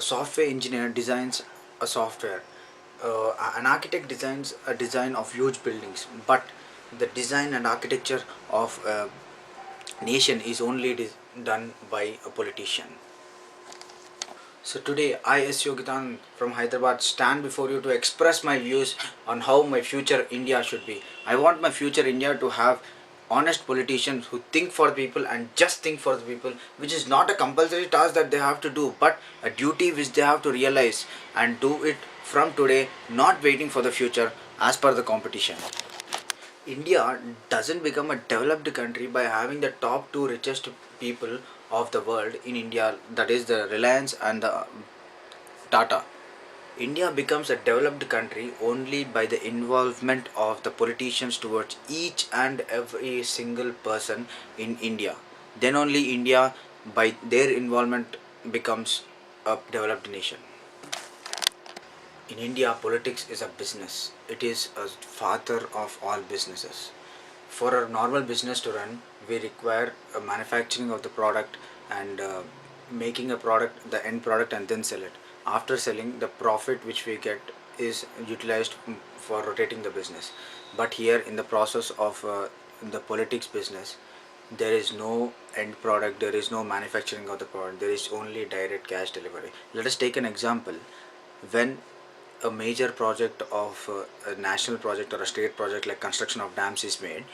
A software engineer designs a software. An architect designs a design of huge buildings, but the design and architecture of a nation is only done by a politician. So today I, S. Yogitan from Hyderabad, stand before you to express my views on how my future India should be. I want my future India to have honest politicians who think for the people and just think for the people, which is not a compulsory task that they have to do, but a duty which they have to realize and do it from today, not waiting for the future as per the competition. India doesn't become a developed country by having the top two richest people of the world in India, that is the Reliance and the Tata. India becomes a developed country only by the involvement of the politicians towards each and every single person in India. Then only India, by their involvement, becomes a developed nation. In India, politics is a business. It is a father of all businesses. For a normal business to run, we require a manufacturing of the product and making a product, the end product, and then sell it. After selling, the profit which we get is utilized for rotating the business. But here, in the process of the politics business, there is no end product, there is no manufacturing of the product, there is only direct cash delivery. Let us take an example. When a major project of a national project or a state project like construction of dams is made,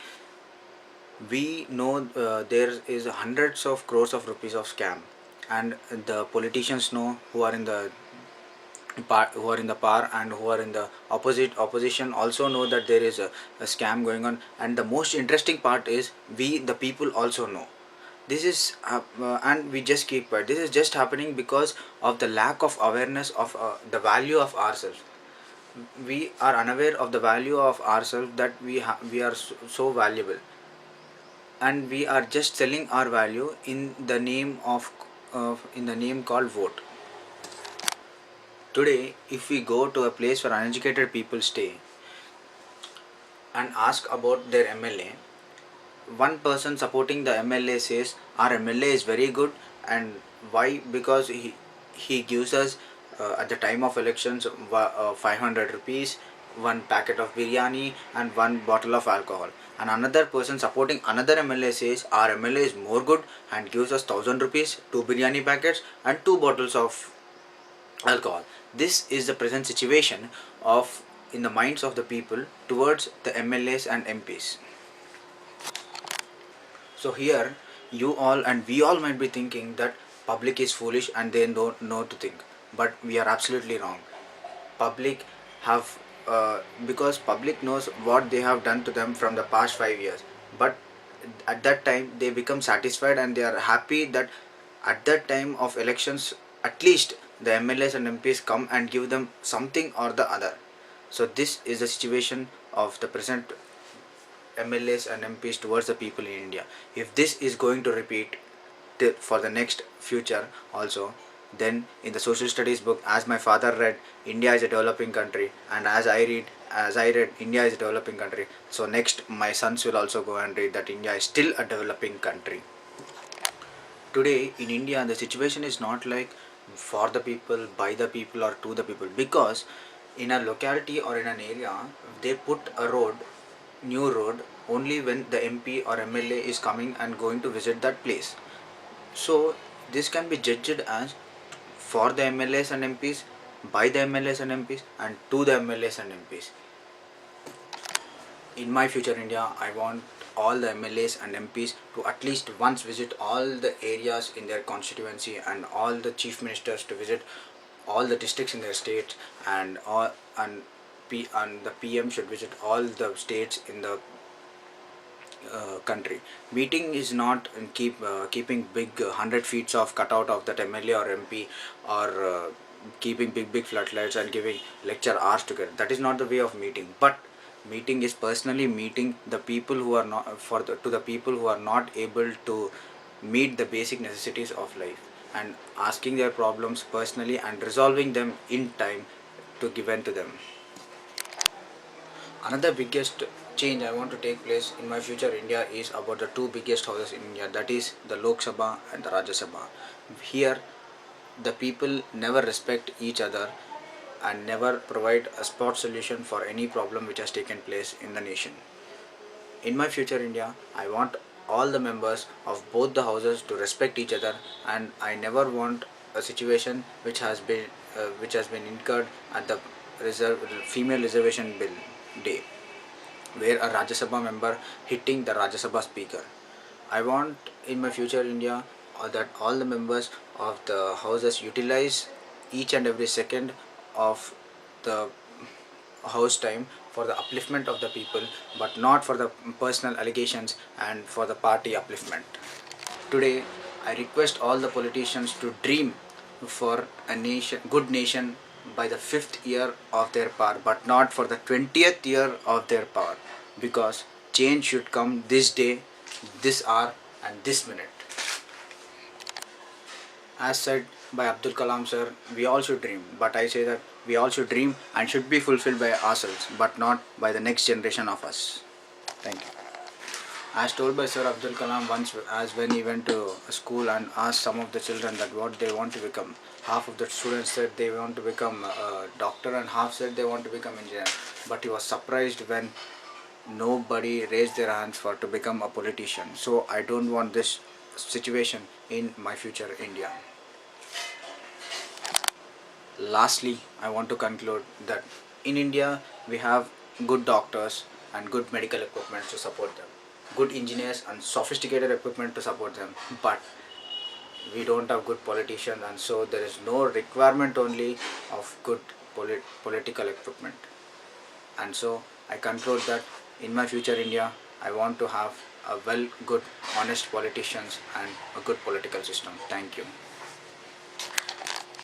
we know there is hundreds of crores of rupees of scam, and the politicians know, who are in the power and who are in the opposition also know that there is a scam going on. And the most interesting part is, we the people also know this is and we just keep quiet. This is just happening because of the lack of awareness of the value of ourselves. We are unaware of the value of ourselves, that we are so valuable, and we are just selling our value in the name of in the name called vote. Today, if we go to a place where uneducated people stay and ask about their MLA, one person supporting the MLA says our MLA is very good. And why? Because he gives us at the time of elections 500 rupees, one packet of biryani, and one bottle of alcohol. And another person supporting another MLA says our MLA is more good and gives us 1000 rupees, two biryani packets, and two bottles of alcohol. This is the present situation of in the minds of the people towards the MLAs and MPs. So here, you all and we all might be thinking that public is foolish and they don't know to think, but we are absolutely wrong. Public have because public knows what they have done to them from the past 5 years, but at that time they become satisfied and they are happy that at that time of elections, at least the MLAs and MPs come and give them something or the other. So this is the situation of the present MLAs and MPs towards the people in India. If this is going to repeat for the next future also, then in the social studies book, as my father read, India is a developing country, and as I read, India is a developing country. So next, my sons will also go and read that India is still a developing country. Today in India, the situation is not like for the people, by the people, or to the people, because in a locality or in an area, they put a road, new road, only when the MP or MLA is coming and going to visit that place. So this can be judged as for the MLAs and MPs, by the MLAs and MPs, and to the MLAs and MPs. In my future India, I want all the MLAs and MPs to at least once visit all the areas in their constituency, and all the chief ministers to visit all the districts in their state, and the PM should visit all the states in the country. Meeting is not in keeping big 100 feet of cutout of that MLA or MP, or keeping big floodlights and giving lecture hours together. That is not the way of meeting. But meeting is personally meeting the people who are not to the people who are not able to meet the basic necessities of life, and asking their problems personally and resolving them in time to given to them. Another biggest change I want to take place in my future India is about the two biggest houses in India, that is the Lok Sabha and the Rajya Sabha. Here the people never respect each other and never provide a spot solution for any problem which has taken place in the nation. In my future India, I want all the members of both the houses to respect each other, and I never want a situation which has been incurred at the female reservation bill day, where a Rajya Sabha member hitting the Rajya Sabha speaker. I want in my future India that all the members of the houses utilize each and every second of the house time for the upliftment of the people, but not for the personal allegations and for the party upliftment. Today, I request all the politicians to dream for a nation, good nation, by the 5th year of their power, but not for the 20th year of their power, because change should come this day, this hour, and this minute. As said by Abdul Kalam sir, we all should dream, but I say that we all should dream and should be fulfilled by ourselves, but not by the next generation of us. Thank you. As told by Sir Abdul Kalam once, as when he went to a school and asked some of the children that what they want to become, half of the students said they want to become a doctor and half said they want to become engineer. But he was surprised when nobody raised their hands for to become a politician. So I don't want this situation in my future India. Lastly, I want to conclude that in India we have good doctors and good medical equipment to support them, good engineers and sophisticated equipment to support them, but we don't have good politicians, and so there is no requirement only of good political equipment. And so I conclude that in my future India, I want to have a good, honest politicians and a good political system. Thank you.